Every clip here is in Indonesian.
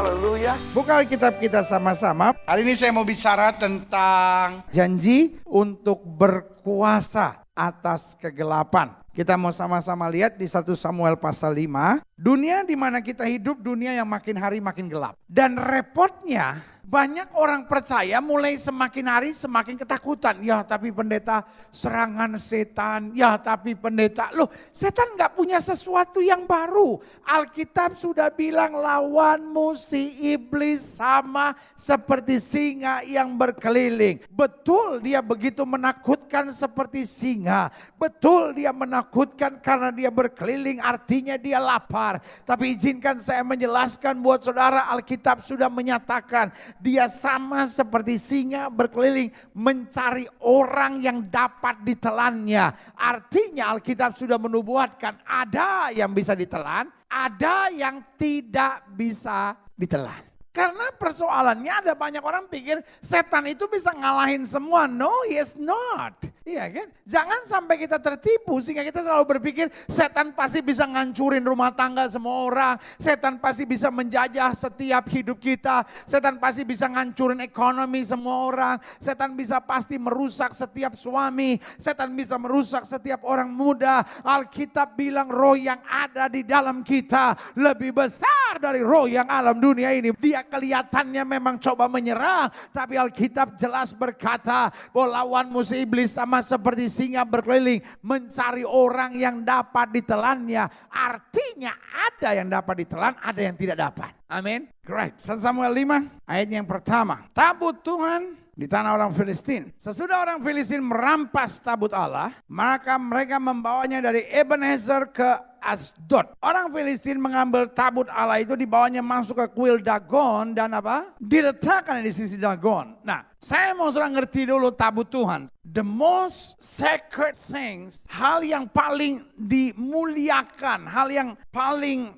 Haleluya. Buka Alkitab kita sama-sama. Hari ini saya mau bicara tentang Janji untuk berkuasa atas kegelapan. Kita mau sama-sama lihat di 1 Samuel pasal 5. Dunia di mana kita hidup, dunia yang makin hari makin gelap. Dan repotnya, banyak orang percaya mulai semakin hari semakin ketakutan. Ya tapi pendeta, serangan setan. Ya tapi pendeta, loh setan gak punya sesuatu yang baru. Alkitab sudah bilang lawanmu si iblis sama seperti singa yang berkeliling. Betul dia begitu menakutkan seperti singa. Betul dia menakutkan karena dia berkeliling, artinya dia lapar. Tapi izinkan saya menjelaskan buat saudara, Alkitab sudah menyatakan dia sama seperti singa berkeliling mencari orang yang dapat ditelannya. Artinya Alkitab sudah menubuatkan ada yang bisa ditelan, ada yang tidak bisa ditelan. Karena persoalannya ada banyak orang pikir setan itu bisa ngalahin semua. No, he is not. Iya kan? Jangan sampai kita tertipu sehingga kita selalu berpikir setan pasti bisa ngancurin rumah tangga semua orang. Setan pasti bisa menjajah setiap hidup kita. Setan pasti bisa ngancurin ekonomi semua orang. Setan bisa pasti merusak setiap suami. Setan bisa merusak setiap orang muda. Alkitab bilang roh yang ada di dalam kita lebih besar dari roh yang alam dunia ini. Dia kelihatannya memang coba menyerang, tapi Alkitab jelas berkata bahwa lawanmu si iblis sama seperti singa berkeliling mencari orang yang dapat ditelannya. Artinya ada yang dapat ditelan, ada yang tidak dapat. Amin. Great. 1 Samuel 5 ayat yang pertama. Tabut Tuhan di tanah orang Filistin. Sesudah orang Filistin merampas tabut Allah, maka mereka membawanya dari Ebenezer ke Asdod. Orang Filistin mengambil tabut Allah itu, dibawanya masuk ke kuil Dagon dan apa? Diletakkan di sisi Dagon. Nah, saya mau saudara ngerti dulu tabut Tuhan. The most sacred things, hal yang paling dimuliakan, hal yang paling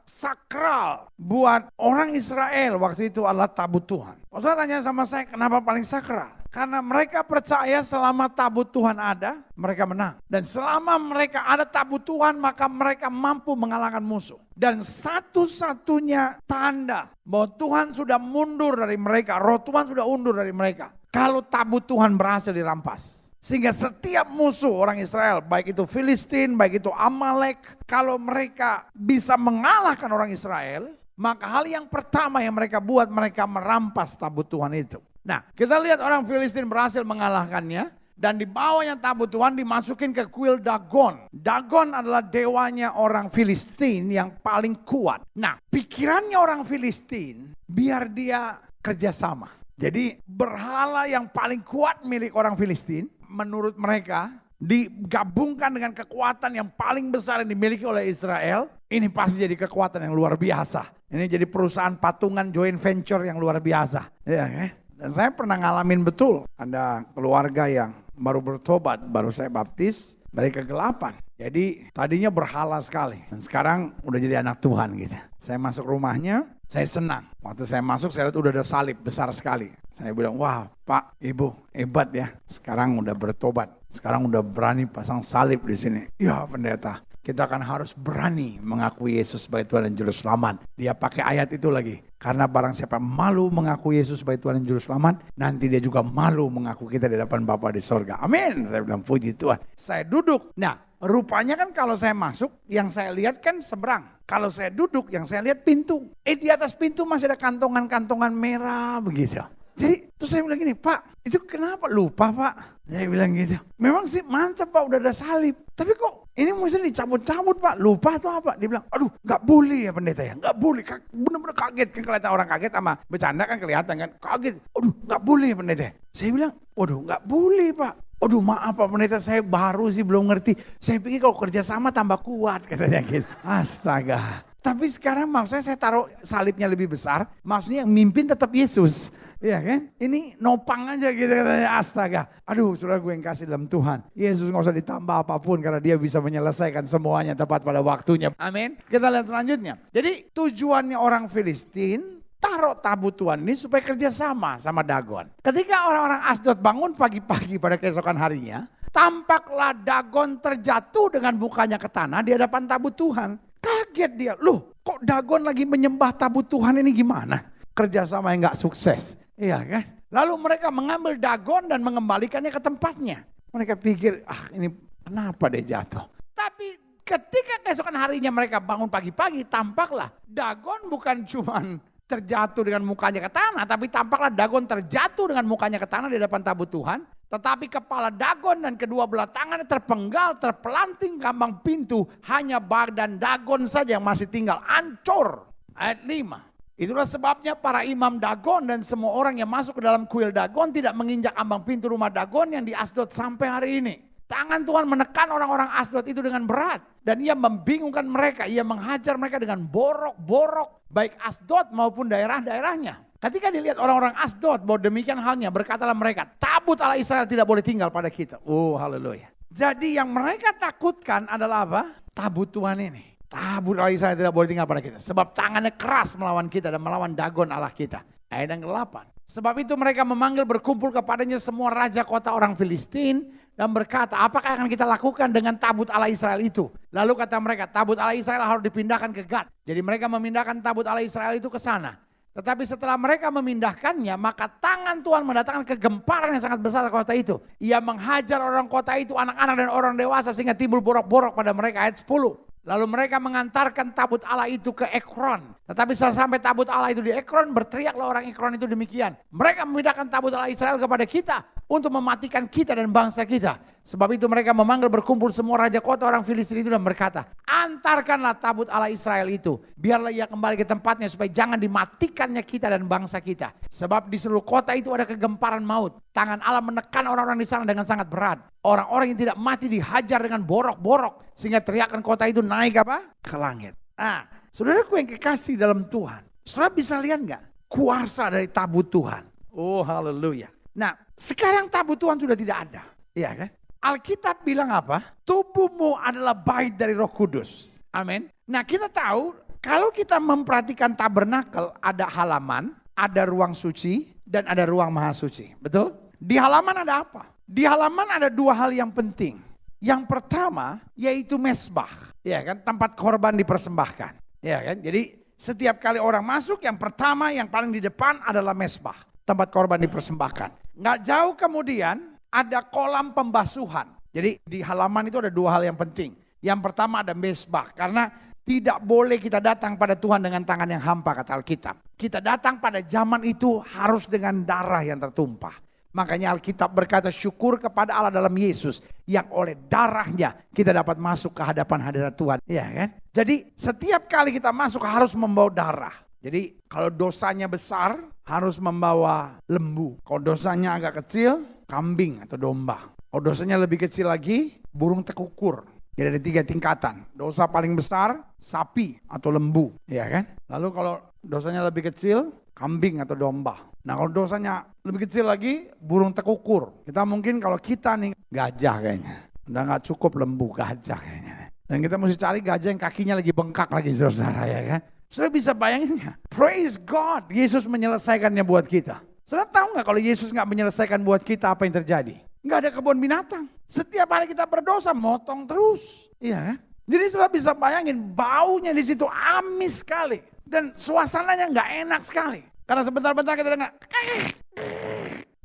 sakral buat orang Israel waktu itu adalah tabut Tuhan. Kalau saya tanya sama saya, kenapa paling sakral? Karena mereka percaya selama tabut Tuhan ada, mereka menang. Dan selama mereka ada tabut Tuhan, maka mereka mampu mengalahkan musuh. Dan satu-satunya tanda bahwa Tuhan sudah mundur dari mereka, roh Tuhan sudah undur dari mereka, kalau tabut Tuhan berhasil dirampas. Sehingga setiap musuh orang Israel, baik itu Filistin, baik itu Amalek, kalau mereka bisa mengalahkan orang Israel, maka hal yang pertama yang mereka buat, mereka merampas tabut Tuhan itu. Nah, kita lihat orang Filistin berhasil mengalahkannya dan dibawanya tabut Tuhan dimasukin ke kuil Dagon. Dagon adalah dewanya orang Filistin yang paling kuat. Nah, pikirannya orang Filistin biar dia kerjasama. Jadi berhala yang paling kuat milik orang Filistin menurut mereka digabungkan dengan kekuatan yang paling besar yang dimiliki oleh Israel. Ini pasti jadi kekuatan yang luar biasa. Ini jadi perusahaan patungan joint venture yang luar biasa. Ya, kan? Dan saya pernah ngalamin betul, ada keluarga yang baru bertobat, baru saya baptis dari kegelapan. Jadi tadinya berhala sekali, dan sekarang udah jadi anak Tuhan gitu. Saya masuk rumahnya, saya senang. Waktu saya masuk, saya lihat udah ada salib besar sekali. Saya bilang, wah Pak, Ibu, hebat ya. Sekarang udah bertobat, sekarang udah berani pasang salib di sini. Ya pendeta, kita akan harus berani mengakui Yesus sebagai Tuhan dan Juru Selamat. Dia pakai ayat itu lagi. Karena barang siapa malu mengaku Yesus sebagai Tuhan dan Juru Selamat, nanti dia juga malu mengaku kita di hadapan Bapa di sorga. Amin. Saya bilang puji Tuhan. Saya duduk. Nah, rupanya kan kalau saya masuk, yang saya lihat kan seberang. Kalau saya duduk, yang saya lihat pintu. Di atas pintu masih ada kantongan-kantongan merah begitu. Jadi terus saya bilang gini, Pak, itu kenapa lupa Pak? Saya bilang gitu. Memang sih mantap Pak, udah ada salib. Tapi kok ini mesti dicabut-cabut Pak, lupa atau apa? Dia bilang, aduh gak boleh ya pendeta ya, gak boleh. Bener-bener kaget, kan kelihatan orang kaget sama bercanda kan kelihatan kan. Kaget, aduh gak boleh ya pendeta. Saya bilang, waduh gak boleh Pak. Aduh maaf Pak pendeta, saya baru sih belum ngerti. Saya pikir kalau kerjasama tambah kuat katanya gitu. Astaga. Tapi sekarang maksudnya saya taruh salibnya lebih besar, maksudnya yang mimpin tetap Yesus. Iya kan? Ini nopang aja gitu katanya, astaga. Aduh saudara gue yang kasih dalam Tuhan. Yesus gak usah ditambah apapun karena dia bisa menyelesaikan semuanya tepat pada waktunya. Amin. Kita lihat selanjutnya. Jadi tujuannya orang Filistin taruh tabut Tuhan ini supaya kerjasama sama Dagon. Ketika orang-orang Asdod bangun pagi-pagi pada keesokan harinya, tampaklah Dagon terjatuh dengan mukanya ke tanah di hadapan tabut Tuhan. Kaget Kaget dia, loh kok Dagon lagi menyembah tabut Tuhan ini gimana? Kerjasama yang gak sukses, iya kan? Lalu mereka mengambil Dagon dan mengembalikannya ke tempatnya. Mereka pikir, ini kenapa dia jatuh? Tapi ketika keesokan harinya mereka bangun pagi-pagi, tampaklah Dagon bukan cuman terjatuh dengan mukanya ke tanah, tapi tampaklah Dagon terjatuh dengan mukanya ke tanah di depan tabut Tuhan. Tetapi kepala Dagon dan kedua belah tangannya terpenggal, terpelanting gampang pintu. Hanya badan Dagon saja yang masih tinggal, hancur. Ayat 5. Itulah sebabnya para imam Dagon dan semua orang yang masuk ke dalam kuil Dagon tidak menginjak ambang pintu rumah Dagon yang di Asdod sampai hari ini. Tangan Tuhan menekan orang-orang Asdod itu dengan berat. Dan ia membingungkan mereka, ia menghajar mereka dengan borok-borok. Baik Asdod maupun daerah-daerahnya. Ketika dilihat orang-orang Asdod bahwa demikian halnya, berkatalah mereka, tabut Allah Israel tidak boleh tinggal pada kita. Oh haleluya. Jadi yang mereka takutkan adalah apa? Tabut Tuhan ini. Tabut Allah Israel tidak boleh tinggal pada kita. Sebab tangannya keras melawan kita dan melawan Dagon Allah kita. Ayat yang ke-8. Sebab itu mereka memanggil berkumpul kepadanya semua raja kota orang Filistin. Dan berkata, apakah akan kita lakukan dengan tabut Allah Israel itu? Lalu kata mereka, tabut Allah Israel harus dipindahkan ke Gad. Jadi mereka memindahkan tabut Allah Israel itu ke sana. Tetapi setelah mereka memindahkannya, maka tangan Tuhan mendatangkan kegemparan yang sangat besar ke kota itu. Ia menghajar orang kota itu, anak-anak dan orang dewasa sehingga timbul borok-borok pada mereka. Ayat 10. Lalu mereka mengantarkan tabut Allah itu ke Ekron. Tetapi setelah sampai tabut Allah itu di Ekron, berteriaklah orang Ekron itu demikian. Mereka memindahkan tabut Allah Israel kepada kita untuk mematikan kita dan bangsa kita. Sebab itu mereka memanggil berkumpul semua raja kota orang Filistin itu dan berkata, antarkanlah tabut Allah Israel itu. Biarlah ia kembali ke tempatnya supaya jangan dimatikannya kita dan bangsa kita. Sebab di seluruh kota itu ada kegemparan maut. Tangan Allah menekan orang-orang di sana dengan sangat berat. Orang-orang yang tidak mati dihajar dengan borok-borok. Sehingga teriakan kota itu naik apa? Ke langit. Nah, saudaraku yang kekasih dalam Tuhan. Saudara bisa lihat gak? Kuasa dari tabut Tuhan. Oh haleluya. Nah, sekarang tabut Tuhan sudah tidak ada. Iya kan? Alkitab bilang apa? Tubuhmu adalah bait dari Roh Kudus. Amin. Nah, kita tahu kalau kita memperhatikan tabernakel ada halaman, ada ruang suci, dan ada ruang maha suci. Betul? Di halaman ada apa? Di halaman ada dua hal yang penting. Yang pertama yaitu mesbah, ya kan, tempat korban dipersembahkan, ya kan. Jadi setiap kali orang masuk, yang pertama yang paling di depan adalah mesbah, tempat korban dipersembahkan. Nggak jauh kemudian ada kolam pembasuhan. Jadi di halaman itu ada dua hal yang penting. Yang pertama ada mesbah, karena tidak boleh kita datang pada Tuhan dengan tangan yang hampa kata Alkitab. Kita datang pada zaman itu harus dengan darah yang tertumpah. Makanya Alkitab berkata syukur kepada Allah dalam Yesus yang oleh darahnya kita dapat masuk ke hadapan hadirat Tuhan. Iya kan? Jadi setiap kali kita masuk harus membawa darah. Jadi kalau dosanya besar harus membawa lembu. Kalau dosanya agak kecil, kambing atau domba. Kalau dosanya lebih kecil lagi, burung tekukur. Jadi ada 3 tingkatan. Dosa paling besar, sapi atau lembu. Iya kan? Lalu kalau dosanya lebih kecil, kambing atau domba. Nah kalau dosanya lebih kecil lagi, burung tekukur. Kita mungkin kalau kita nih, gajah kayaknya. Udah gak cukup lembu, gajah kayaknya. Dan kita mesti cari gajah yang kakinya lagi bengkak lagi, saudara ya kan. Saudara bisa bayangin gak? Praise God, Yesus menyelesaikannya buat kita. Saudara tahu gak kalau Yesus gak menyelesaikan buat kita apa yang terjadi? Gak ada kebun binatang. Setiap hari kita berdosa, motong terus. Iya kan? Jadi saudara bisa bayangin baunya di situ amis sekali. Dan suasananya gak enak sekali. Karena sebentar-bentar kita dengar,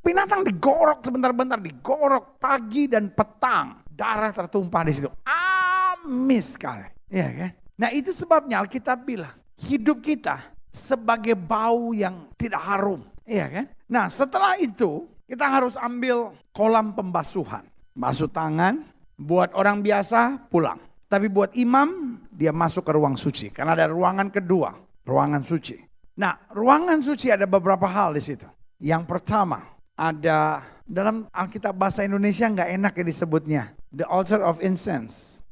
binatang digorok sebentar-bentar, digorok pagi dan petang. Darah tertumpah di situ. Amis sekali. Iya kan? Nah itu sebabnya Alkitab bilang, hidup kita sebagai bau yang tidak harum. Iya kan? Nah setelah itu, kita harus ambil kolam pembasuhan. Basuh tangan, buat orang biasa pulang. Tapi buat imam, dia masuk ke ruang suci. Karena ada ruangan kedua, ruangan suci. Nah, ruangan suci ada beberapa hal di situ. Yang pertama, ada dalam Alkitab bahasa Indonesia nggak enak ya disebutnya. The altar of incense.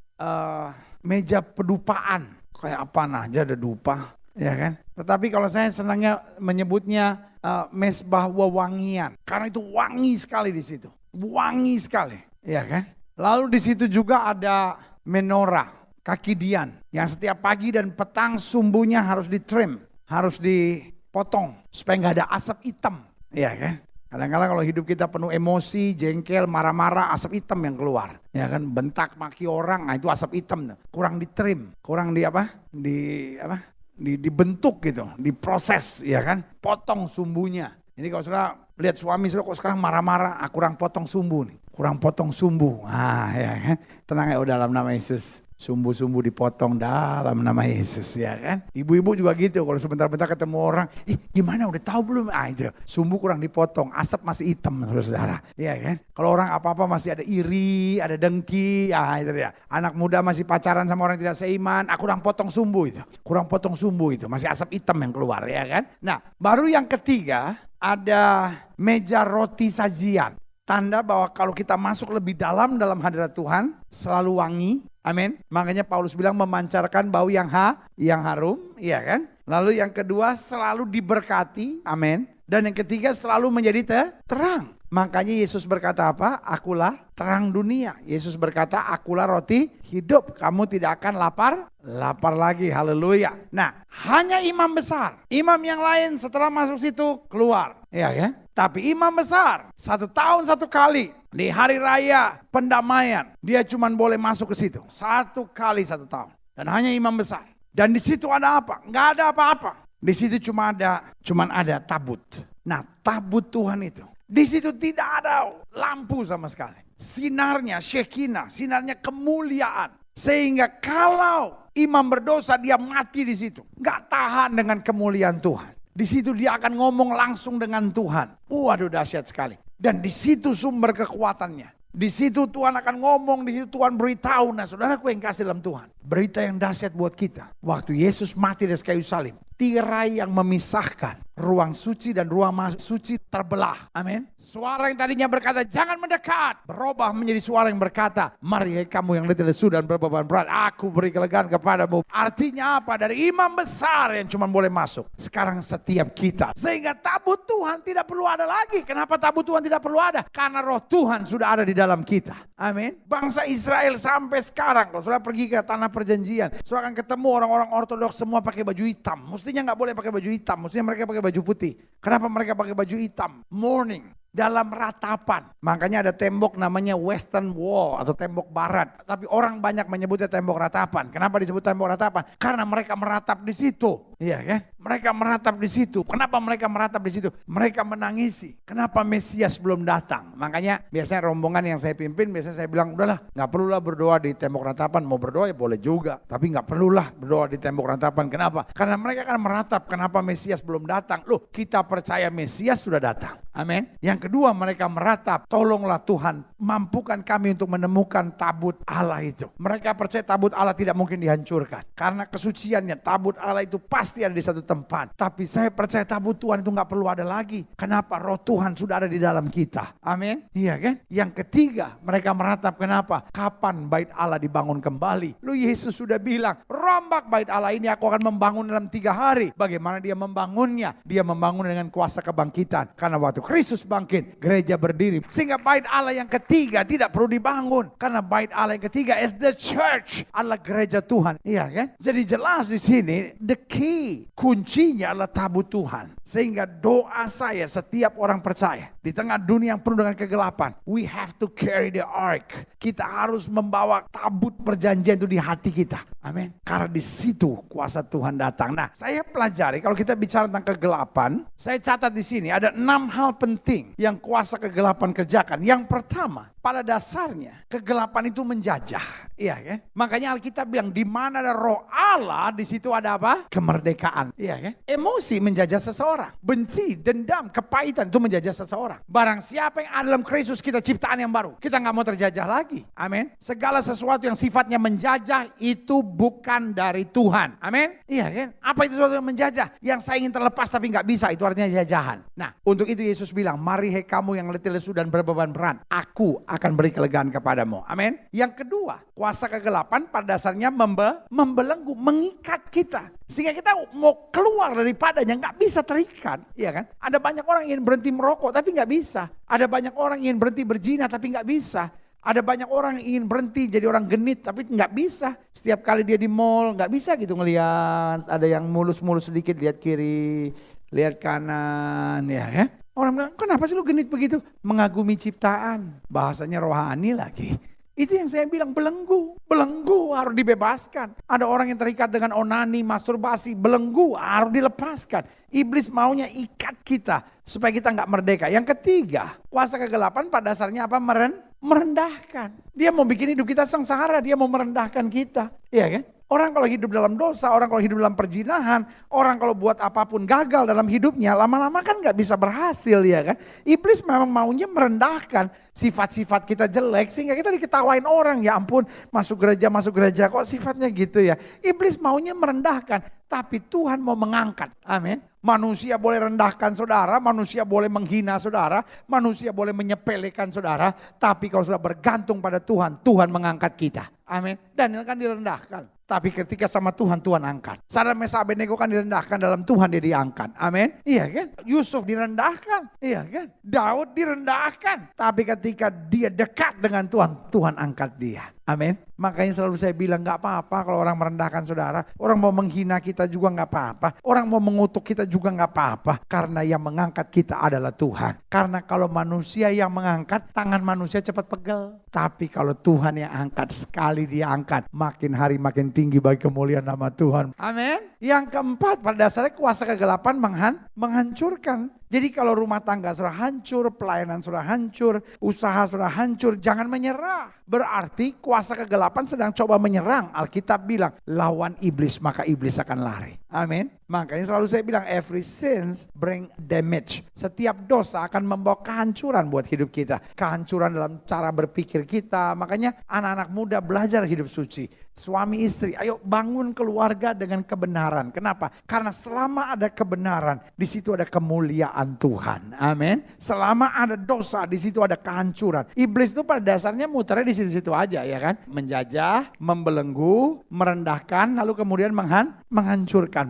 Meja pedupaan. Kayak apa aja ada dupa, ya kan? Tetapi kalau saya senangnya menyebutnya mesbah wewangian. Karena itu wangi sekali di situ. Wangi sekali, ya kan? Lalu di situ juga ada menorah, kaki dian. Yang setiap pagi dan petang sumbunya harus ditrim. Harus dipotong supaya nggak ada asap hitam, ya kan? Kadang-kadang kalau hidup kita penuh emosi, jengkel, marah-marah, asap hitam yang keluar. Ya kan, bentak maki orang, nah itu asap hitam. Kurang ditrim, kurang dibentuk gitu, diproses, ya kan. Potong sumbunya. Ini kalau saudara lihat suami saudara kok sekarang marah-marah, kurang potong sumbu nih. Kurang potong sumbu. Ya kan. Tenang ya, dalam nama Yesus. Sumbu-sumbu dipotong dalam nama Yesus, ya kan. Ibu-ibu juga gitu, kalau sebentar-bentar ketemu orang, gimana udah tahu belum? Itu sumbu kurang dipotong, asap masih hitam saudara, ya kan. Kalau orang apa-apa masih ada iri, ada dengki, itu dia. Anak muda masih pacaran sama orang tidak seiman, kurang potong sumbu itu, masih asap hitam yang keluar, ya kan. Nah, baru yang ketiga ada meja roti sajian. Tanda bahwa kalau kita masuk lebih dalam hadirat Tuhan, selalu wangi. Amin. Makanya Paulus bilang memancarkan bau yang harum, iya kan? Lalu yang kedua selalu diberkati, amin. Dan yang ketiga selalu menjadi terang. Makanya Yesus berkata apa? Akulah terang dunia. Yesus berkata akulah roti hidup. Kamu tidak akan lapar lagi. Haleluya. Nah, hanya imam besar. Imam yang lain setelah masuk situ keluar. Iya kan? Tapi imam besar 1 tahun 1 kali di hari raya pendamaian dia cuma boleh masuk ke situ 1 kali 1 tahun. Dan hanya imam besar. Dan di situ ada apa? Nggak ada apa-apa. Di situ cuma ada tabut. Nah, tabut Tuhan itu. Di situ tidak ada lampu sama sekali. Sinarnya Shekinah, sinarnya kemuliaan. Sehingga kalau imam berdosa dia mati di situ. Nggak tahan dengan kemuliaan Tuhan. Di situ dia akan ngomong langsung dengan Tuhan. Waduh, dahsyat sekali. Dan di situ sumber kekuatannya. Di situ Tuhan akan ngomong, di situ Tuhan beritahu. Nah, saudaraku yang kasih dalam Tuhan, berita yang dahsyat buat kita. Waktu Yesus mati di kayu salib, tirai yang memisahkan ruang suci dan ruang suci terbelah. Amin. Suara yang tadinya berkata jangan mendekat berubah menjadi suara yang berkata, mari kamu yang letih lesu dan berbeban berat, aku beri kelegaan kepadamu. Artinya apa? Dari imam besar yang cuma boleh masuk, sekarang setiap kita. Sehingga tabut Tuhan tidak perlu ada lagi. Kenapa tabut Tuhan tidak perlu ada? Karena roh Tuhan sudah ada di dalam kita. Amin. Bangsa Israel sampai sekarang, kalau saudara pergi ke tanah perjanjian, saudara akan ketemu orang-orang ortodoks semua pakai baju hitam. Mestinya nggak boleh pakai baju hitam, mestinya mereka pakai baju putih. Kenapa mereka pakai baju hitam? Mourning. Dalam ratapan. Makanya ada tembok namanya Western Wall atau tembok barat. Tapi orang banyak menyebutnya tembok ratapan. Kenapa disebut tembok ratapan? Karena mereka meratap di situ. Iya kan? Mereka meratap di situ. Kenapa mereka meratap di situ? Mereka menangisi. Kenapa Mesias belum datang? Makanya biasanya rombongan yang saya pimpin, biasanya saya bilang, udahlah gak perlulah berdoa di tembok ratapan. Mau berdoa ya boleh juga. Tapi gak perlulah berdoa di tembok ratapan. Kenapa? Karena mereka akan meratap. Kenapa Mesias belum datang? Loh, kita percaya Mesias sudah datang. Amin. Yang kedua, mereka meratap, tolonglah Tuhan, mampukan kami untuk menemukan tabut Allah itu. Mereka percaya tabut Allah tidak mungkin dihancurkan. Karena kesuciannya, tabut Allah itu pasti ada di satu tempat. Tapi saya percaya tabut Tuhan itu gak perlu ada lagi. Kenapa? Roh Tuhan sudah ada di dalam kita. Amin. Iya kan? Yang ketiga, mereka meratap kenapa? Kapan bait Allah dibangun kembali? Lu Yesus sudah bilang, rombak bait Allah ini aku akan membangun dalam 3 hari. Bagaimana dia membangunnya? Dia membangun dengan kuasa kebangkitan. Karena waktu Kristus bangkit, gereja berdiri. Sehingga bait Allah yang ketiga tidak perlu dibangun. Karena bait Allah yang ketiga is the church. Allah gereja Tuhan. Iya kan? Jadi jelas di sini the key. Kuncinya adalah tabut Tuhan. Sehingga doa saya setiap orang percaya. Di tengah dunia yang penuh dengan kegelapan. We have to carry the ark. Kita harus membawa tabut perjanjian itu di hati kita. Amin. Karena di situ kuasa Tuhan datang. Nah, saya pelajari kalau kita bicara tentang kegelapan, saya catat di sini ada 6 hal penting yang kuasa kegelapan kerjakan. Yang pertama, pada dasarnya kegelapan itu menjajah. Iya kan? Makanya Alkitab bilang di mana ada roh Allah, di situ ada apa? Kemerdekaan. Iya kan? Emosi menjajah seseorang. Benci, dendam, kepahitan itu menjajah seseorang. Barang siapa yang ada dalam Kristus, kita ciptaan yang baru. Kita nggak mau terjajah lagi. Amin. Segala sesuatu yang sifatnya menjajah itu bukan dari Tuhan. Amin. Iya kan? Apa itu sesuatu yang menjajah? Yang saya ingin terlepas tapi nggak bisa, itu artinya jajahan. Nah, untuk itu Yesus bilang, mari hai kamu yang letih lesu dan berbeban berat, aku akan beri kelegaan kepadamu. Amin. Yang kedua, kuasa kegelapan pada dasarnya membelenggu, mengikat kita. Sehingga kita mau keluar daripadanya nggak bisa terikat. Iya kan? Ada banyak orang ingin berhenti merokok tapi nggak bisa. Ada banyak orang ingin berhenti berzina tapi nggak bisa. Ada banyak orang ingin berhenti jadi orang genit tapi nggak bisa. Setiap kali dia di mall nggak bisa gitu ngelihat ada yang mulus-mulus sedikit, lihat kiri, lihat kanan, ya kan? Orang bilang, kenapa sih lu genit begitu? Mengagumi ciptaan. Bahasanya rohani lagi. Itu yang saya bilang, belenggu harus dibebaskan. Ada orang yang terikat dengan onani, masturbasi, belenggu harus dilepaskan. Iblis maunya ikat kita supaya kita nggak merdeka. Yang ketiga, kuasa kegelapan pada dasarnya apa? Merendahkan. Dia mau bikin hidup kita sengsara, dia mau merendahkan kita. Iya kan? Orang kalau hidup dalam dosa, orang kalau hidup dalam perzinahan, orang kalau buat apapun gagal dalam hidupnya, lama-lama kan gak bisa berhasil ya kan. Iblis memang maunya merendahkan sifat-sifat kita jelek sehingga kita diketawain orang. Ya ampun, masuk gereja kok sifatnya gitu ya. Iblis maunya merendahkan, tapi Tuhan mau mengangkat. Amin. Manusia boleh rendahkan saudara, manusia boleh menghina saudara, manusia boleh menyepelekan saudara. Tapi kalau sudah bergantung pada Tuhan, Tuhan mengangkat kita. Amin. Daniel kan direndahkan. Tapi ketika sama Tuhan, Tuhan angkat. Sadrak Mesak Abednego kan direndahkan, dalam Tuhan dia diangkat. Amin. Iya kan? Yusuf direndahkan. Iya kan? Daud direndahkan. Tapi ketika dia dekat dengan Tuhan, Tuhan angkat dia. Amin. Makanya selalu saya bilang gak apa-apa kalau orang merendahkan saudara. Orang mau menghina kita juga gak apa-apa. Orang mau mengutuk kita juga gak apa-apa. Karena yang mengangkat kita adalah Tuhan. Karena kalau manusia yang mengangkat, tangan manusia cepat pegel. Tapi kalau Tuhan yang angkat, sekali dia angkat, makin hari makin tinggi bagi kemuliaan nama Tuhan. Amin. Yang keempat, pada dasarnya kuasa kegelapan menghancurkan. Jadi kalau rumah tangga sudah hancur, pelayanan sudah hancur, usaha sudah hancur, jangan menyerah. Berarti kuasa kegelapan sedang coba menyerang. Alkitab bilang, lawan iblis maka iblis akan lari. Amin. Makanya selalu saya bilang, every sin bring damage. Setiap dosa akan membawa kehancuran buat hidup kita. Kehancuran dalam cara berpikir kita. Makanya anak-anak muda belajar hidup suci. Suami istri, ayo bangun keluarga dengan kebenaran. Kenapa? Karena selama ada kebenaran, di situ ada kemuliaan Tuhan. Amin. Selama ada dosa, di situ ada kehancuran. Iblis itu pada dasarnya muternya di situ-situ aja ya kan. Menjajah, membelenggu, merendahkan, lalu kemudian menghancurkan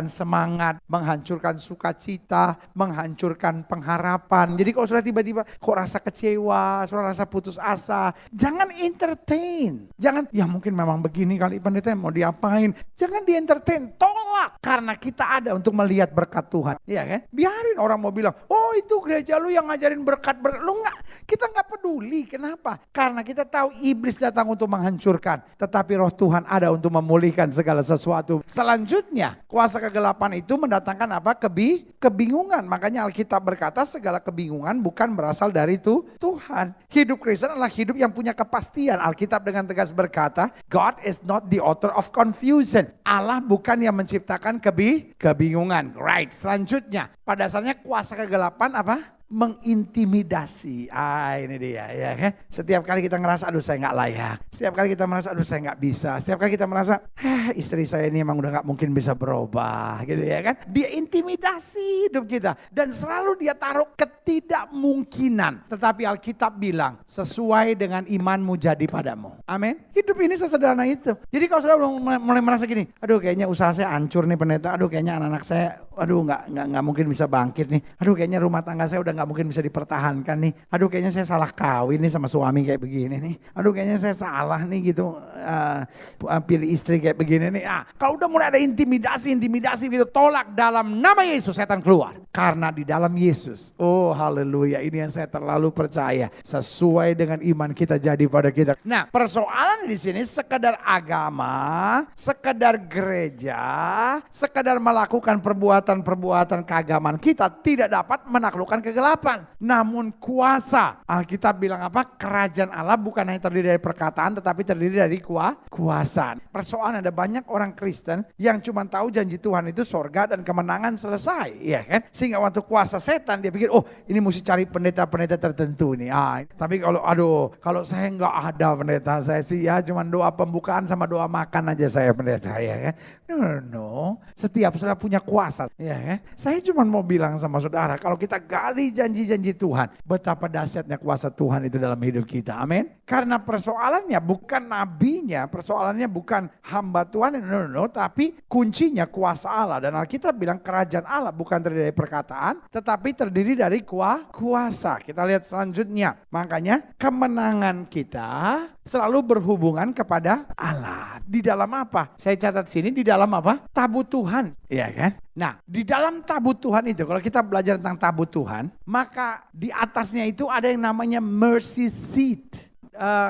semangat, menghancurkan sukacita, menghancurkan pengharapan. Jadi kalau sudah tiba-tiba kok rasa kecewa, sudah rasa putus asa, jangan entertain. Jangan, ya mungkin memang begini kali pendeta mau diapain. Jangan di entertain, tolak. Karena kita ada untuk melihat berkat Tuhan. Iya kan? Biarin orang mau bilang, oh itu gereja lu yang ngajarin berkat. Lu enggak, kita enggak peduli. Kenapa? Karena kita tahu iblis datang untuk menghancurkan. Tetapi roh Tuhan ada untuk memulihkan segala sesuatu. Selanjutnya, kuasa kegelapan itu mendatangkan apa? Kebingungan. Makanya Alkitab berkata segala kebingungan bukan berasal dari Tuhan. Hidup Kristen adalah hidup yang punya kepastian. Alkitab dengan tegas berkata, God is not the author of confusion. Allah bukan yang menciptakan kebingungan. Right. Selanjutnya, pada dasarnya kuasa kegelapan apa? Mengintimidasi. Ini dia ya kan. Setiap kali kita ngerasa aduh saya gak layak. Setiap kali kita merasa aduh saya gak bisa. Setiap kali kita merasa istri saya ini emang udah gak mungkin bisa berubah gitu ya kan. Dia intimidasi hidup kita. Dan selalu dia taruh ketidakmungkinan. Tetapi Alkitab bilang sesuai dengan imanmu jadi padamu. Amin. Hidup ini sesederhana itu. Jadi kalau sudah mulai merasa gini, aduh kayaknya usaha saya hancur nih pendeta. Aduh kayaknya anak-anak saya aduh nggak mungkin bisa bangkit nih. Aduh kayaknya rumah tangga saya udah nggak mungkin bisa dipertahankan nih. Aduh kayaknya saya salah kawin nih sama suami kayak begini nih. Aduh kayaknya saya salah nih gitu pilih istri kayak begini nih. Kalau udah mulai ada intimidasi gitu, tolak dalam nama Yesus, setan keluar. Karena di dalam Yesus, oh haleluya, ini yang saya terlalu percaya. Sesuai dengan iman kita jadi pada kita. Nah persoalan di sini sekedar agama, sekedar gereja, sekedar melakukan perbuatan keagamaan kita tidak dapat menaklukkan kegelapan. Namun kuasa, Alkitab bilang apa? Kerajaan Allah bukan hanya terdiri dari perkataan tetapi terdiri dari kuasa. Persoalan ada banyak orang Kristen yang cuma tahu janji Tuhan itu sorga dan kemenangan selesai, ya kan? Sehingga waktu kuasa setan dia pikir, oh ini mesti cari pendeta-pendeta tertentu nih. Tapi kalau saya nggak ada pendeta, saya sih ya cuma doa pembukaan sama doa makan aja saya pendeta ya kan? No. Setiap saudara punya kuasa. Ya, kan? Saya cuma mau bilang sama saudara, kalau kita gali janji-janji Tuhan, betapa dahsyatnya kuasa Tuhan itu dalam hidup kita. Amin. Karena persoalannya bukan nabinya, persoalannya bukan hamba Tuhan, no, tapi kuncinya kuasa Allah. Dan Alkitab bilang kerajaan Allah bukan terdiri dari perkataan, tetapi terdiri dari kuasa. Kita lihat selanjutnya. Makanya kemenangan kita selalu berhubungan kepada Allah. Di dalam apa? Saya catat sini, di dalam apa? Tabut Tuhan. Iya kan? Nah, di dalam tabut Tuhan itu, kalau kita belajar tentang tabut Tuhan, maka di atasnya itu ada yang namanya mercy seat.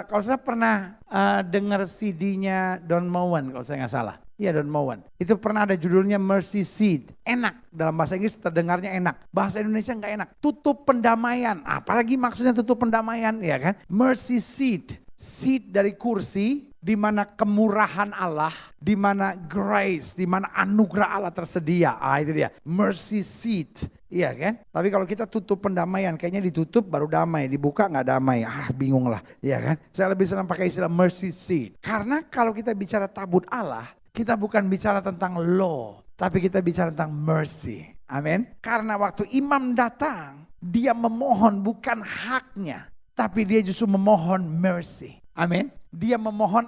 Kalau saya pernah dengar CD-nya Don Moen, kalau saya nggak salah. Iya, Don Moen. Itu pernah ada judulnya Mercy Seat. Enak, dalam bahasa Inggris terdengarnya enak. Bahasa Indonesia nggak enak. Tutup pendamaian. Apalagi maksudnya tutup pendamaian, ya kan? Mercy Seat. Seat dari kursi, di mana kemurahan Allah, di mana grace, di mana anugerah Allah tersedia. Itu dia, mercy seat. Iya kan? Tapi kalau kita tutup pendamaian, kayaknya ditutup baru damai, dibuka nggak damai. Bingung lah, iya kan? Saya lebih senang pakai istilah mercy seat. Karena kalau kita bicara tabut Allah, kita bukan bicara tentang law, tapi kita bicara tentang mercy. Amin. Karena waktu imam datang, dia memohon bukan haknya, tapi dia justru memohon mercy. Amin. Dia memohon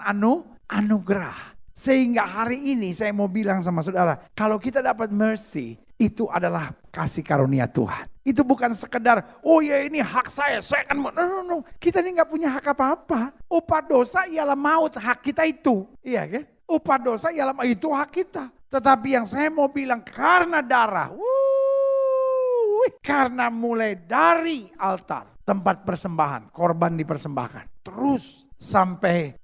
anugerah. Sehingga hari ini saya mau bilang sama saudara, kalau kita dapat mercy, itu adalah kasih karunia Tuhan. Itu bukan sekedar, oh ya ini hak saya akan, no. Kita ini gak punya hak apa-apa. Upah dosa ialah maut, hak kita itu. Iya kan? Upah dosa ialah itu hak kita. Tetapi yang saya mau bilang, karena darah, karena mulai dari altar, tempat persembahan, korban dipersembahkan. Terus sampai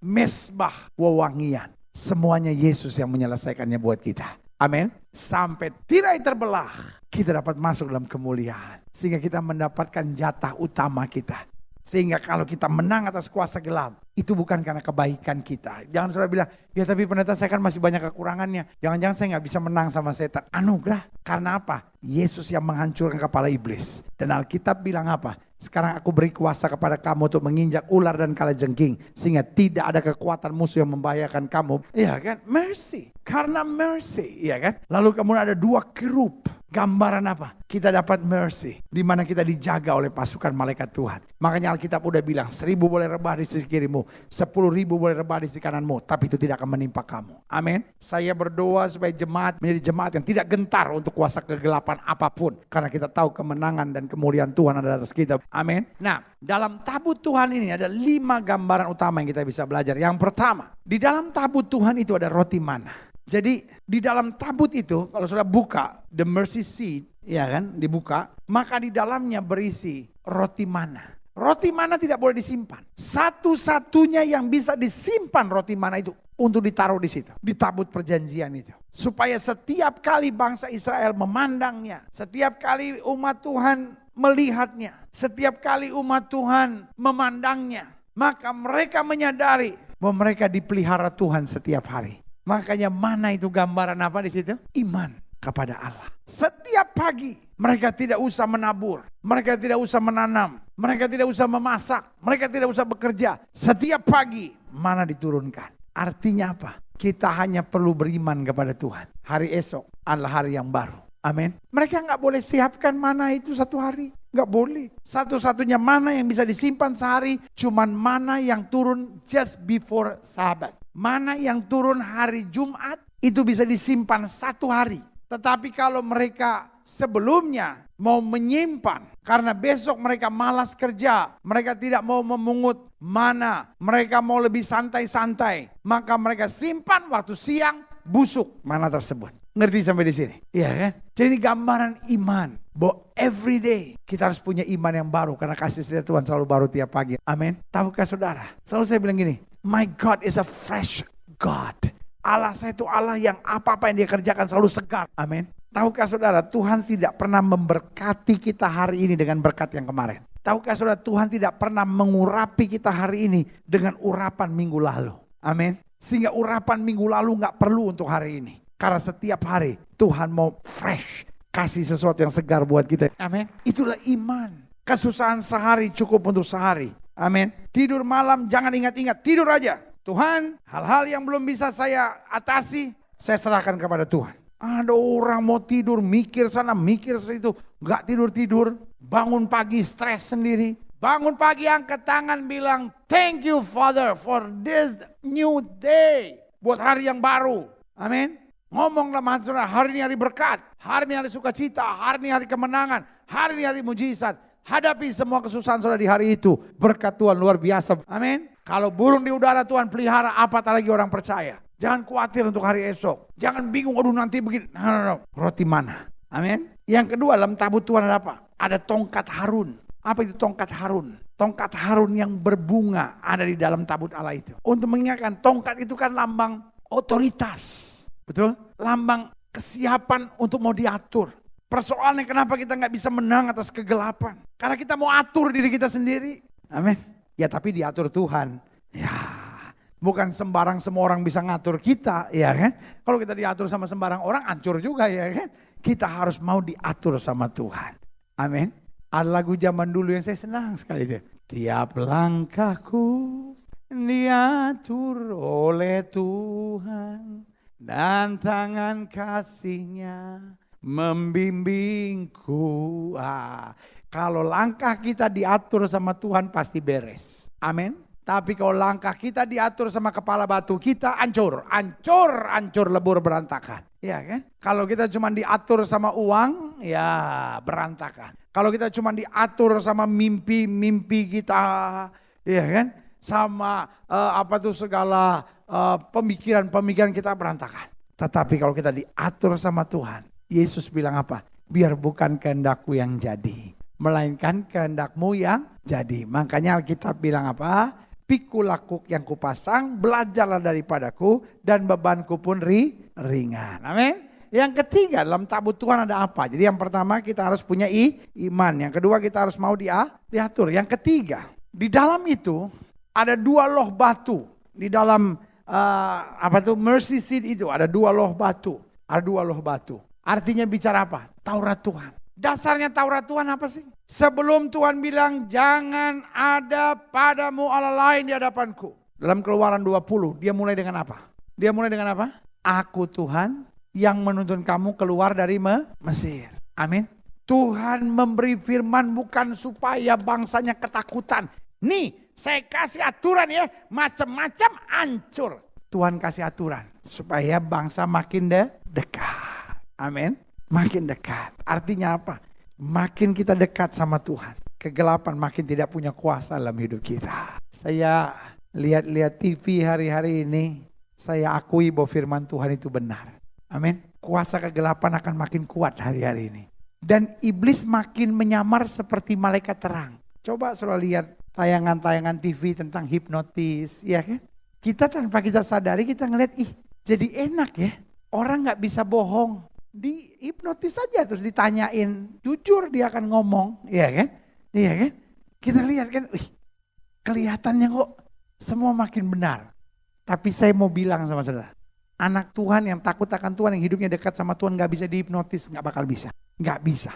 mesbah wewangian. Semuanya Yesus yang menyelesaikannya buat kita. Amin. Sampai tirai terbelah, kita dapat masuk dalam kemuliaan. Sehingga kita mendapatkan jatah utama kita. Sehingga kalau kita menang atas kuasa gelap, itu bukan karena kebaikan kita. Jangan saudara bilang, ya tapi pendeta saya kan masih banyak kekurangannya. Jangan-jangan saya gak bisa menang sama setan. Anugerah. Karena apa? Yesus yang menghancurkan kepala iblis. Dan Alkitab bilang apa? Sekarang aku beri kuasa kepada kamu untuk menginjak ular dan kalajengking. Sehingga tidak ada kekuatan musuh yang membahayakan kamu. Iya kan? Mercy. Karena mercy. Iya kan? Lalu kemudian ada 2 kerub. Gambaran apa? Kita dapat mercy. Di mana kita dijaga oleh pasukan malaikat Tuhan. Makanya Alkitab udah bilang 1000 boleh rebah di sisi kirimu. 10.000 boleh rebah di sisi kananmu. Tapi itu tidak akan menimpa kamu. Amin. Saya berdoa supaya jemaat menjadi jemaat yang tidak gentar untuk kuasa kegelapan apapun. Karena kita tahu kemenangan dan kemuliaan Tuhan ada atas kita. Amin. Nah, dalam tabut Tuhan ini ada 5 gambaran utama yang kita bisa belajar. Yang pertama, di dalam tabut Tuhan itu ada roti mana. Jadi di dalam tabut itu kalau sudah buka the mercy seat, ya kan, dibuka, maka di dalamnya berisi roti mana. Roti mana tidak boleh disimpan. Satu-satunya yang bisa disimpan roti mana itu untuk ditaruh di situ, di tabut perjanjian itu. Supaya setiap kali bangsa Israel memandangnya, setiap kali umat Tuhan melihatnya, setiap kali umat Tuhan memandangnya, maka mereka menyadari bahwa mereka dipelihara Tuhan setiap hari. Makanya mana itu gambaran apa di situ? Iman kepada Allah. Setiap pagi mereka tidak usah menabur, mereka tidak usah menanam, mereka tidak usah memasak, mereka tidak usah bekerja. Setiap pagi mana diturunkan. Artinya apa? Kita hanya perlu beriman kepada Tuhan. Hari esok adalah hari yang baru. Amin. Mereka nggak boleh siapkan mana itu satu hari. Nggak boleh. Satu-satunya mana yang bisa disimpan sehari, cuman mana yang turun just before Sabat. Mana yang turun hari Jumat, itu bisa disimpan satu hari. Tetapi kalau mereka sebelumnya mau menyimpan, karena besok mereka malas kerja, mereka tidak mau memungut mana, mereka mau lebih santai-santai, maka mereka simpan waktu siang, busuk mana tersebut. Ngerti sampai di sini? Iya kan? Jadi ini gambaran iman. Bahwa every day kita harus punya iman yang baru. Karena kasih setia Tuhan selalu baru tiap pagi. Amin. Tahukah saudara? Selalu saya bilang gini. My God is a fresh God. Allah saya itu Allah yang apa-apa yang dia kerjakan selalu segar. Amin. Tahukah saudara? Tuhan tidak pernah memberkati kita hari ini dengan berkat yang kemarin. Tahukah saudara? Tuhan tidak pernah mengurapi kita hari ini dengan urapan minggu lalu. Amin. Sehingga urapan minggu lalu gak perlu untuk hari ini. Karena setiap hari Tuhan mau fresh. Kasih sesuatu yang segar buat kita. Amin. Itulah iman. Kesusahan sehari cukup untuk sehari. Amin. Tidur malam jangan ingat-ingat. Tidur aja. Tuhan, hal-hal yang belum bisa saya atasi, saya serahkan kepada Tuhan. Ada orang mau tidur, mikir sana, mikir situ. Gak tidur-tidur. Bangun pagi stres sendiri. Bangun pagi, angkat tangan, bilang, thank you Father for this new day. Buat hari yang baru. Amin. Ngomong dalam hati saudara, hari ini hari berkat. Hari ini hari sukacita. Hari ini hari kemenangan. Hari ini hari mujizat. Hadapi semua kesusahan saudara di hari itu. Berkat Tuhan luar biasa. Amin. Kalau burung di udara Tuhan pelihara, apatah lagi orang percaya. Jangan khawatir untuk hari esok. Jangan bingung, aduh nanti begini. No. Roti mana? Amin. Yang kedua, dalam tabut Tuhan ada apa? Ada tongkat Harun. Apa itu tongkat Harun? Tongkat Harun yang berbunga ada di dalam tabut Allah itu. Untuk mengingatkan, tongkat itu kan lambang otoritas. Betul? Lambang kesiapan untuk mau diatur. Persoalannya kenapa kita nggak bisa menang atas kegelapan? Karena kita mau atur diri kita sendiri. Amin. Ya tapi diatur Tuhan. Ya. Bukan sembarang semua orang bisa ngatur kita, ya kan? Kalau kita diatur sama sembarang orang, hancur juga, ya kan? Kita harus mau diatur sama Tuhan. Amin. Ada lagu zaman dulu yang saya senang sekali itu. Tiap langkahku diatur oleh Tuhan dan tangan kasih-Nya membimbingku. Kalau langkah kita diatur sama Tuhan pasti beres. Amin. Tapi kalau langkah kita diatur sama kepala batu kita, hancur, lebur berantakan. Ya kan? Kalau kita cuma diatur sama uang, ya berantakan. Kalau kita cuma diatur sama mimpi-mimpi kita, ya kan? Sama segala pemikiran-pemikiran kita berantakan. Tetapi kalau kita diatur sama Tuhan, Yesus bilang apa? Biar bukan kehendakku yang jadi, melainkan kehendak-Mu yang jadi. Makanya Alkitab bilang apa? Pikul lakuk yang kupasang, belajarlah daripadaku dan bebanku pun ringan. Amin. Yang ketiga, dalam tabut Tuhan ada apa? Jadi yang pertama kita harus punya iman. Yang kedua kita harus mau diatur. Yang ketiga, di dalam itu ada 2 loh batu. Di dalam mercy seat itu ada 2 loh batu. Ada 2 loh batu. Artinya bicara apa? Taurat Tuhan. Dasarnya Taurat Tuhan apa sih? Sebelum Tuhan bilang jangan ada padamu Allah lain di hadapanku. Dalam Keluaran 20 dia mulai dengan apa? Dia mulai dengan apa? Aku Tuhan yang menuntun kamu keluar dari Mesir. Amin. Tuhan memberi firman bukan supaya bangsanya ketakutan. Nih saya kasih aturan ya, macam-macam hancur. Tuhan kasih aturan supaya bangsa makin dekat. Amin. Makin dekat. Artinya apa? Makin kita dekat sama Tuhan, kegelapan makin tidak punya kuasa dalam hidup kita. Saya lihat-lihat TV hari-hari ini, saya akui bahwa firman Tuhan itu benar. Amin. Kuasa kegelapan akan makin kuat hari-hari ini. Dan iblis makin menyamar seperti malaikat terang. Coba saudara lihat tayangan-tayangan TV tentang hipnotis, ya kan? Kita tanpa kita sadari kita ngeliat, jadi enak ya. Orang gak bisa bohong. Di hipnotis saja terus ditanyain, jujur dia akan ngomong, iya kan? Iya kan? Kita lihat kan, kelihatannya kok semua makin benar. Tapi saya mau bilang sama saudara, anak Tuhan yang takut akan Tuhan, yang hidupnya dekat sama Tuhan gak bisa dihipnotis, gak bakal bisa. Gak bisa.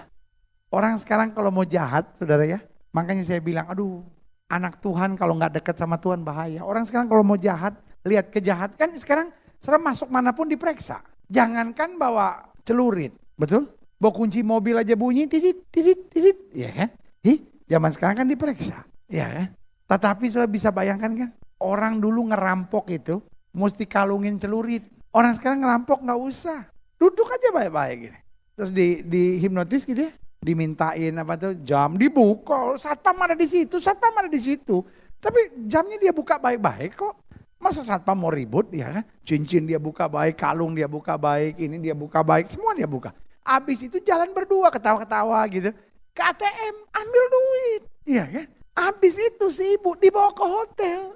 Orang sekarang kalau mau jahat, saudara ya, makanya saya bilang, aduh anak Tuhan kalau gak dekat sama Tuhan bahaya. Orang sekarang kalau mau jahat, lihat kejahatan, kan sekarang saudara masuk manapun diperiksa. Jangankan bawa celurit, betul? Bawa kunci mobil aja bunyi, titit, ya kan? Zaman sekarang kan diperiksa, ya kan? Tetapi sudah bisa bayangkan kan? Orang dulu ngerampok itu, mesti kalungin celurit. Orang sekarang ngerampok nggak usah, duduk aja baik-baik gini. Terus di hipnotis gitu ya, dimintain jam, dibuka, satpam ada di situ, Tapi jamnya dia buka baik-baik kok. Masa satpam mau ribut, ya kan? Cincin dia buka baik, kalung dia buka baik, ini dia buka baik, semua dia buka. Abis itu jalan berdua ketawa-ketawa gitu. Ke ATM ambil duit, iya kan? Abis itu si ibu dibawa ke hotel,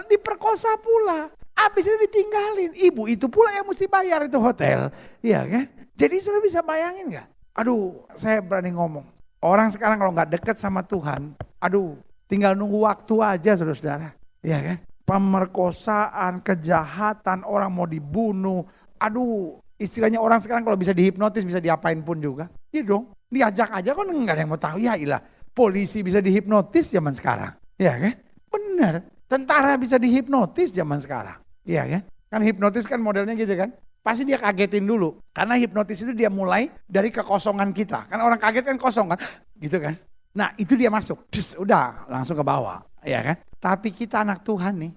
diperkosa pula. Abis itu ditinggalin, ibu itu pula yang mesti bayar itu hotel, iya kan? Jadi sudah bisa bayangin gak? Aduh, saya berani ngomong. Orang sekarang kalau gak dekat sama Tuhan, aduh, tinggal nunggu waktu aja saudara-saudara, iya kan? Pemerkosaan, kejahatan, orang mau dibunuh. Aduh, istilahnya orang sekarang kalau bisa dihipnotis bisa diapain pun juga. Iya dong, diajak aja kan enggak ada yang mau tahu. Ya ilah, polisi bisa dihipnotis zaman sekarang. Ya kan? Benar, tentara bisa dihipnotis zaman sekarang. Iya kan? Kan hipnotis kan modelnya gitu kan. Pasti dia kagetin dulu. Karena hipnotis itu dia mulai dari kekosongan kita. Kan orang kaget kan kosong kan. Gitu kan. Nah itu dia masuk, udah langsung ke bawah, ya kan? Tapi kita anak Tuhan nih,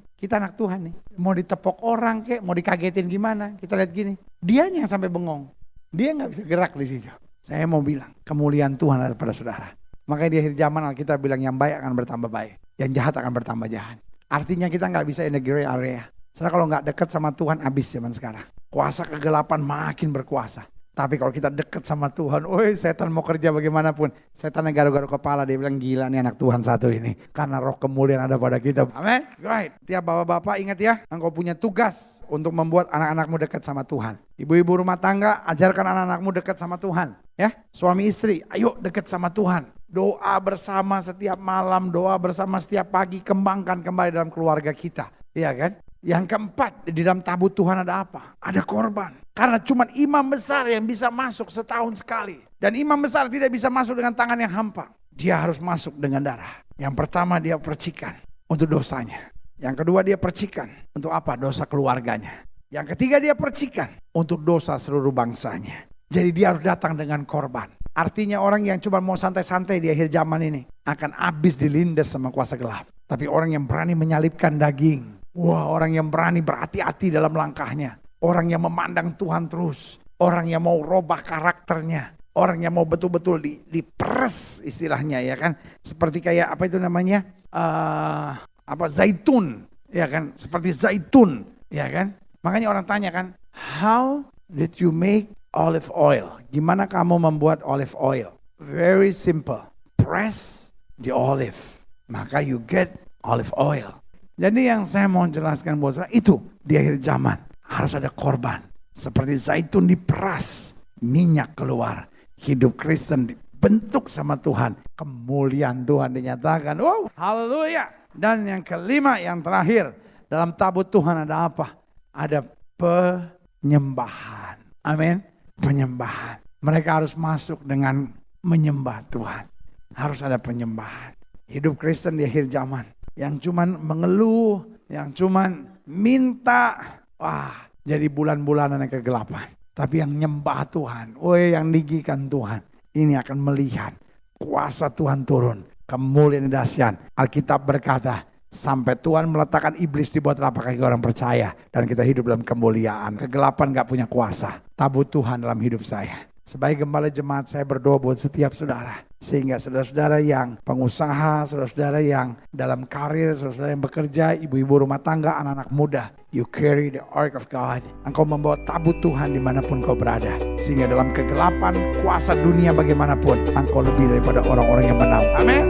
mau ditepok orang kek, mau dikagetin gimana, kita lihat gini, dianya yang sampai bengong, dia nggak bisa gerak di situ. Saya mau bilang, kemuliaan Tuhan ada pada saudara. Makanya di akhir zaman Alkitab bilang yang baik akan bertambah baik, yang jahat akan bertambah jahat. Artinya kita nggak bisa in the gray area. Setelah kalau nggak dekat sama Tuhan, habis zaman sekarang. Kuasa kegelapan makin berkuasa. Tapi kalau kita dekat sama Tuhan, setan mau kerja bagaimanapun. Setan yang garuk-garuk kepala, dia bilang gila nih anak Tuhan satu ini. Karena roh kemuliaan ada pada kita. Amin. Right. Tiap bapak-bapak ingat ya, engkau punya tugas untuk membuat anak-anakmu dekat sama Tuhan. Ibu-ibu rumah tangga, ajarkan anak-anakmu dekat sama Tuhan. Ya, suami istri, ayo dekat sama Tuhan. Doa bersama setiap malam, doa bersama setiap pagi, kembangkan kembali dalam keluarga kita. Iya kan? Yang keempat, di dalam tabut Tuhan ada apa? Ada korban. Karena cuma imam besar yang bisa masuk setahun sekali. Dan imam besar tidak bisa masuk dengan tangan yang hampa. Dia harus masuk dengan darah. Yang pertama dia percikan untuk dosanya. Yang kedua dia percikan untuk apa? Dosa keluarganya. Yang ketiga dia percikan untuk dosa seluruh bangsanya. Jadi dia harus datang dengan korban. Artinya orang yang cuma mau santai-santai di akhir zaman ini akan habis dilindas sama kuasa gelap. Tapi orang yang berani menyalipkan daging. Wah, orang yang berani berhati-hati dalam langkahnya. Orang yang memandang Tuhan terus. Orang yang mau robah karakternya. Orang yang mau betul-betul diperes istilahnya ya kan. Seperti kayak apa itu namanya? Zaitun. Ya kan, seperti zaitun. Ya kan. Makanya orang tanya kan, how did you make olive oil? Gimana kamu membuat olive oil? Very simple. Press the olive. Maka you get olive oil. Jadi yang saya mau jelaskan buat saya itu di akhir zaman harus ada korban. Seperti zaitun diperas, minyak keluar. Hidup Kristen dibentuk sama Tuhan. Kemuliaan Tuhan dinyatakan. Wow, haleluya. Dan yang kelima, yang terakhir. Dalam tabut Tuhan ada apa? Ada penyembahan. Amin. Penyembahan. Mereka harus masuk dengan menyembah Tuhan. Harus ada penyembahan. Hidup Kristen di akhir zaman. Yang cuman mengeluh, yang cuman minta, jadi bulan-bulanan yang kegelapan. Tapi yang nyembah Tuhan, yang ninggikan Tuhan, ini akan melihat kuasa Tuhan turun, kemuliaan dahsyat. Alkitab berkata, sampai Tuhan meletakkan iblis di bawah telapak kaki orang percaya, dan kita hidup dalam kemuliaan. Kegelapan gak punya kuasa, tabut Tuhan dalam hidup saya. Sebagai gembala jemaat saya berdoa buat setiap saudara. Sehingga saudara-saudara yang pengusaha, saudara-saudara yang dalam karir, saudara-saudara yang bekerja, ibu-ibu rumah tangga, anak-anak muda. You carry the ark of God. Engkau membawa tabut Tuhan dimanapun kau berada. Sehingga dalam kegelapan, kuasa dunia bagaimanapun, engkau lebih daripada orang-orang yang menang. Amin.